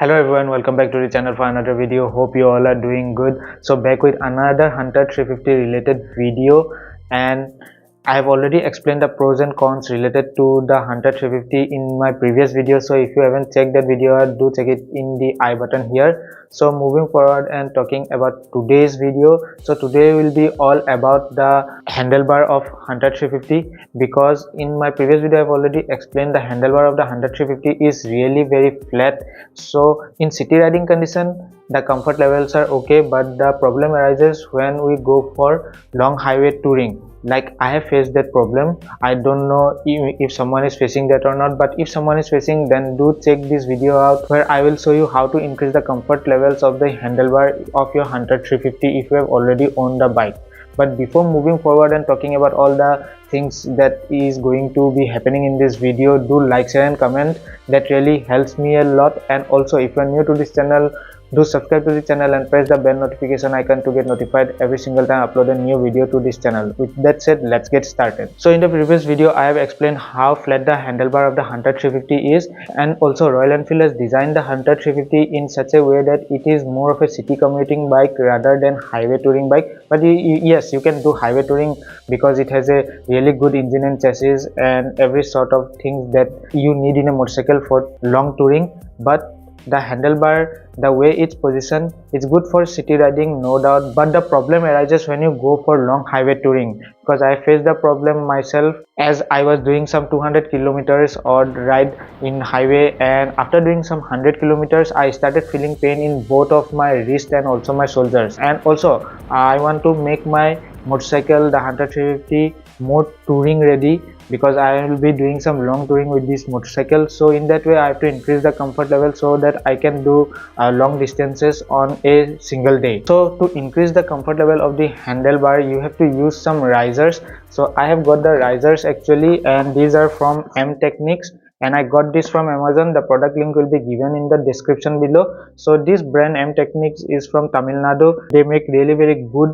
Hello everyone, welcome back to the channel for another video. Hope you all are doing good. So back with another Hunter 350 related video, and I have already explained the pros and cons related to the Hunter 350 in my previous video. So if you haven't checked that video, do check it in the I button here. So moving forward and talking about today's video. So today will be all about the handlebar of Hunter 350, because in my previous video I've already explained the handlebar of the Hunter 350 is really very flat. So in city riding condition the comfort levels are okay, but the problem arises when we go for long highway touring. Like I have faced that problem. I don't know if someone is facing that or not, but if someone is facing, then do check this video out, where I will show you how to increase the comfort levels of the handlebar of your Hunter 350 if you have already owned the bike. But before moving forward and talking about all the things that is going to be happening in this video, do like, share and comment. That really helps me a lot. And also if you are new to this channel, do subscribe to the channel and press the bell notification icon to get notified every single time I upload a new video to this channel. With that said, let's get started. So in the previous video I have explained how flat the handlebar of the Hunter 350 is, and also Royal Enfield has designed the Hunter 350 in such a way that it is more of a city commuting bike rather than highway touring bike. But yes, you can do highway touring because it has a really good engine and chassis and every sort of things that you need in a motorcycle for long touring. But the handlebar, the way it's positioned, it's good for city riding, no doubt, but the problem arises when you go for long highway touring, because I faced the problem myself as I was doing some 200 kilometers odd ride in highway, and after doing some 100 kilometers I started feeling pain in both of my wrist and also my shoulders. And also I want to make my motorcycle, the Hunter 350, more touring ready, because I will be doing some long touring with this motorcycle. So in that way I have to increase the comfort level so that I can do long distances on a single day. So to increase the comfort level of the handlebar, you have to use some risers. So I have got the risers actually, and these are from M Technics, and I got this from Amazon. The product link will be given in the description below. So this brand M Technics is from Tamil Nadu. They make really very good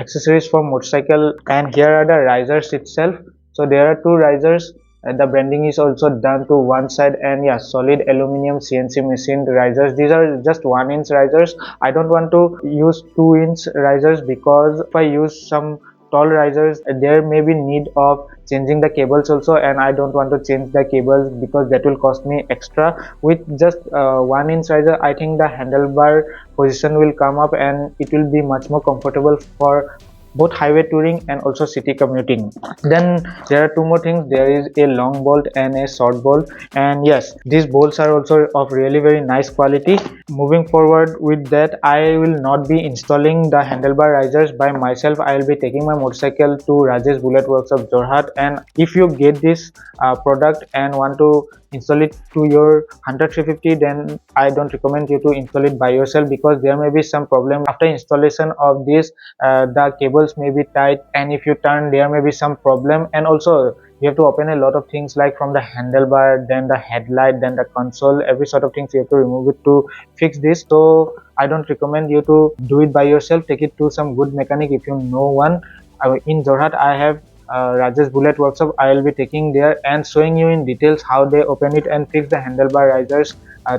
accessories for motorcycle, and here are the risers itself. So there are two risers, and the branding is also done to one side, and yeah, solid aluminum CNC machined risers. These are just 1-inch risers. I don't want to use 2-inch risers, because if I use some tall risers there may be need of changing the cables also, and I don't want to change the cables because that will cost me extra. With just 1-inch riser, I think the handlebar position will come up and it will be much more comfortable for both highway touring and also city commuting. Then there are two more things. There is a long bolt and a short bolt, and yes, these bolts are also of really very nice quality. Moving forward with that, I will not be installing the handlebar risers by myself. I will be taking my motorcycle to Rajesh Bullet Works of Jorhat, and if you get this product and want to install it to your Hunter 350, then I don't recommend you to install it by yourself, because there may be some problem after installation of this. The cables may be tight, and if you turn there may be some problem, and also you have to open a lot of things like from the handlebar, then the headlight, then the console, every sort of things you have to remove it to fix this. So I don't recommend you to do it by yourself. Take it to some good mechanic if you know one. In Jorhat I have Rajesh Bullet Workshop. I will be taking there and showing you in details how they open it and fix the handlebar risers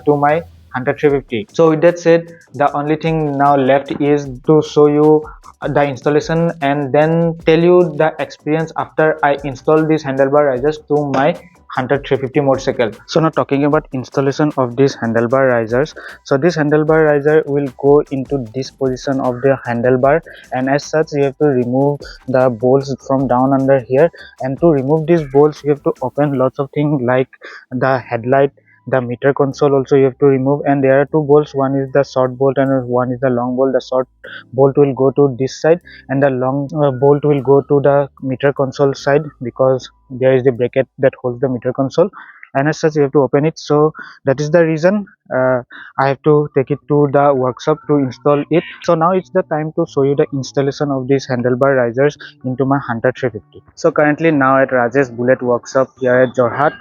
to my Hunter 350. So with that said, the only thing now left is to show you the installation and then tell you the experience after I install these handlebar risers to my Hunter 350 motorcycle. So now talking about installation of these handlebar risers. So this handlebar riser will go into this position of the handlebar, and as such you have to remove the bolts from down under here. And to remove these bolts you have to open lots of things like the headlight, the meter console also you have to remove, and there are two bolts. One is the short bolt and one is the long bolt. The short bolt will go to this side and the long bolt will go to the meter console side, because there is the bracket that holds the meter console, and as such you have to open it. So that is the reason I have to take it to the workshop to install it. So now it's the time to show you the installation of these handlebar risers into my Hunter 350. So currently now at Rajesh Bullet Workshop here at Jorhat,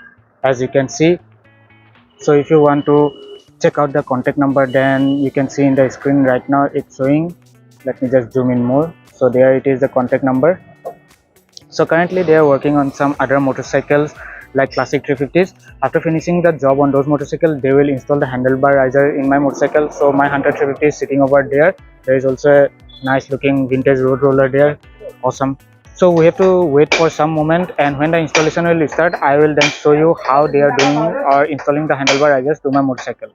as you can see. So if you want to check out the contact number, then you can see in the screen right now it's showing. Let me just zoom in more. So there it is, the contact number. So currently they are working on some other motorcycles like classic 350s. After finishing the job on those motorcycles, they will install the handlebar riser in my motorcycle. So my Hunter 350 is sitting over there. There is also a nice looking vintage road roller there. Awesome. So we have to wait for some moment, and when the installation will start, I will then show you how they are doing or installing the handlebar risers to my motorcycle.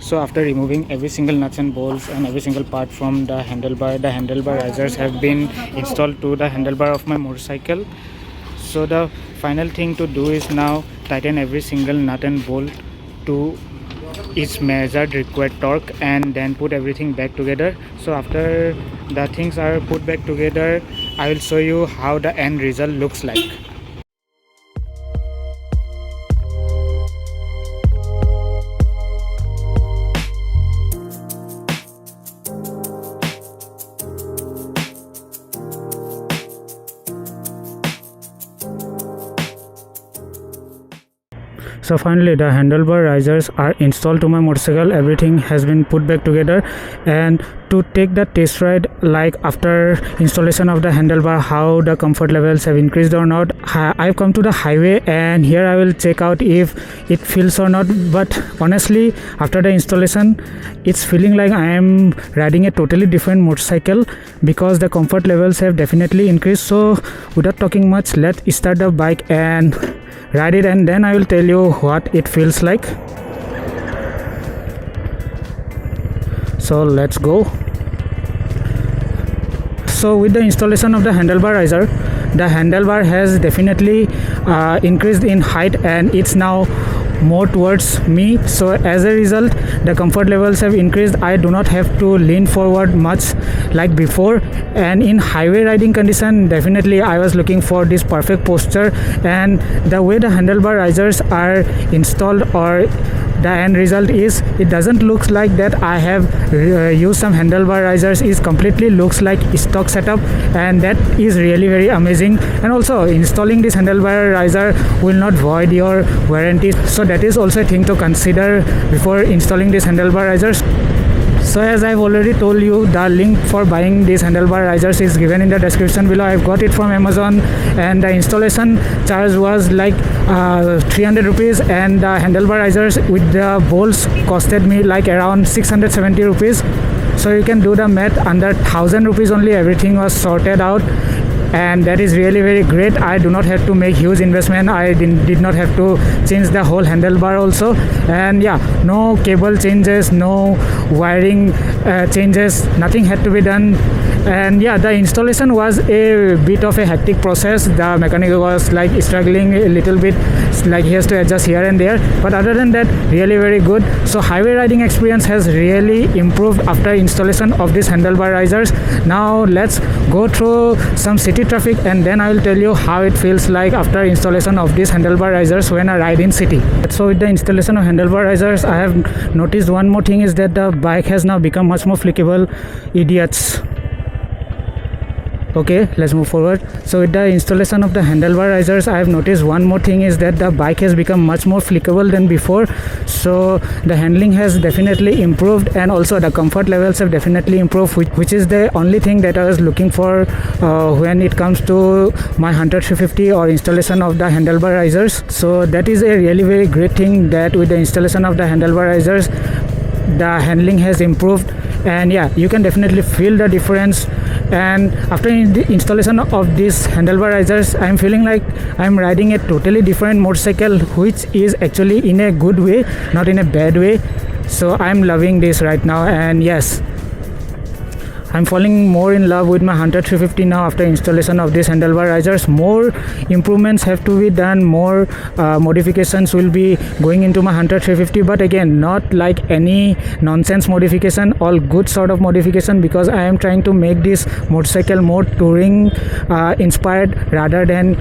So after removing every single nuts and bolts and every single part from the handlebar risers have been installed to the handlebar of my motorcycle. So the final thing to do is now tighten every single nut and bolt to its measured required torque, and then put everything back together. So after the things are put back together, I will show you how the end result looks like. So finally the handlebar risers are installed to my motorcycle. Everything has been put back together, and to take the test ride, like after installation of the handlebar, how the comfort levels have increased or not, I've come to the highway, and here I will check out if it feels or not. But honestly, after the installation, it's feeling like I am riding a totally different motorcycle, because the comfort levels have definitely increased. So without talking much, let's start the bike and ride it, and then I will tell you what it feels like. So let's go. So with the installation of the handlebar riser, the handlebar has definitely increased in height, and it's now more towards me. So as a result, the comfort levels have increased. I do not have to lean forward much like before, and in highway riding condition, definitely I was looking for this perfect posture. And the way the handlebar risers are installed or the end result is it doesn't look like that I have used some handlebar risers. It completely looks like stock setup, and that is really very amazing. And also installing this handlebar riser will not void your warranty, so that is also a thing to consider before installing these handlebar risers. So as I've already told you, the link for buying these handlebar risers is given in the description below. I've got it from Amazon, and the installation charge was like 300 rupees, and the handlebar risers with the bolts costed me like around 670 rupees. So you can do the math, under 1000 rupees only everything was sorted out, and that is really very great. I do not have to make huge investment. I did not have to change the whole handlebar also, and yeah, no cable changes, no wiring changes, nothing had to be done. And yeah, the installation was a bit of a hectic process. The mechanic was like struggling a little bit, like he has to adjust here and there, but other than that, really very good. So highway riding experience has really improved after installation of these handlebar risers. Now let's go through some city traffic, and then I will tell you how it feels like after installation of these handlebar risers when I ride in city. So with the installation of handlebar risers, I have noticed one more thing, is that the bike has now become much more flickable. Idiots. Okay, let's move forward. So with the installation of the handlebar risers, I have noticed one more thing, is that the bike has become much more flickable than before. So the handling has definitely improved, and also the comfort levels have definitely improved, which is the only thing that I was looking for when it comes to my Hunter 350 or installation of the handlebar risers. So that is a really very great thing, that with the installation of the handlebar risers, the handling has improved, and yeah, you can definitely feel the difference. And after the installation of these handlebar risers, I'm feeling like I'm riding a totally different motorcycle, which is actually in a good way, not in a bad way. So I'm loving this right now, and yes, I'm falling more in love with my Hunter 350 now after installation of these handlebar risers. More improvements have to be done, more modifications will be going into my Hunter 350, but again, not like any nonsense modification, all good sort of modification, because I am trying to make this motorcycle more touring inspired rather than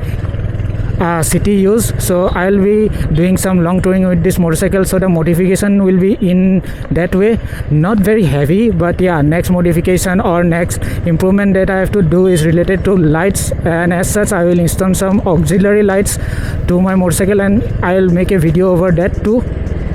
city use. So I'll be doing some long touring with this motorcycle, so the modification will be in that way, not very heavy, but yeah, next modification or next improvement that I have to do is related to lights, and as such I will install some auxiliary lights to my motorcycle, and I'll make a video over that too.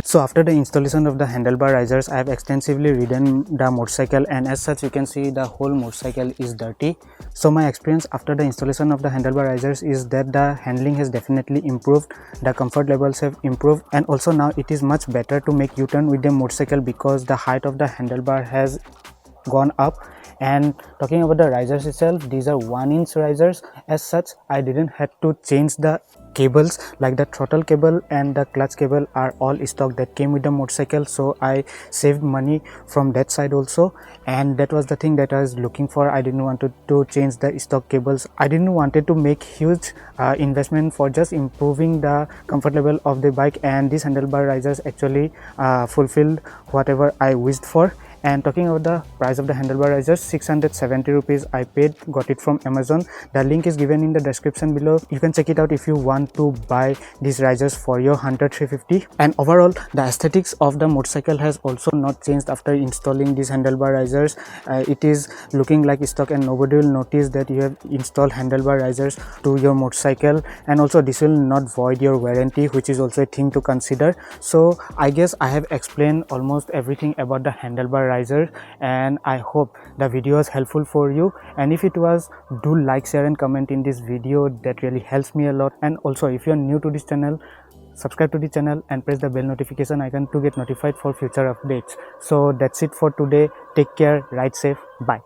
So after the installation of the handlebar risers, I have extensively ridden the motorcycle, and as such you can see the whole motorcycle is dirty. So my experience after the installation of the handlebar risers is that the handling has definitely improved, the comfort levels have improved, and also now it is much better to make U-turn with the motorcycle because the height of the handlebar has gone up. And talking about the risers itself, these are 1-inch risers. As such, I didn't have to change the cables, like the throttle cable and the clutch cable are all stock that came with the motorcycle, so I saved money from that side also. And that was the thing that I was looking for. I didn't want to change the stock cables. I didn't wanted to make huge investment for just improving the comfort level of the bike, and these handlebar risers actually fulfilled whatever I wished for. And talking about the price of the handlebar risers, 670 rupees I paid, got it from Amazon. The link is given in the description below. You can check it out if you want to buy these risers for your Hunter 350. And overall, the aesthetics of the motorcycle has also not changed after installing these handlebar risers. It is looking like stock, and nobody will notice that you have installed handlebar risers to your motorcycle. And also this will not void your warranty, which is also a thing to consider. So I guess I have explained almost everything about the handlebar riser, and I hope the video was helpful for you. And if it was, do like, share and comment in this video. That really helps me a lot. And also if you are new to this channel, subscribe to the channel and press the bell notification icon to get notified for future updates. So that's it for today. Take care, ride safe, bye.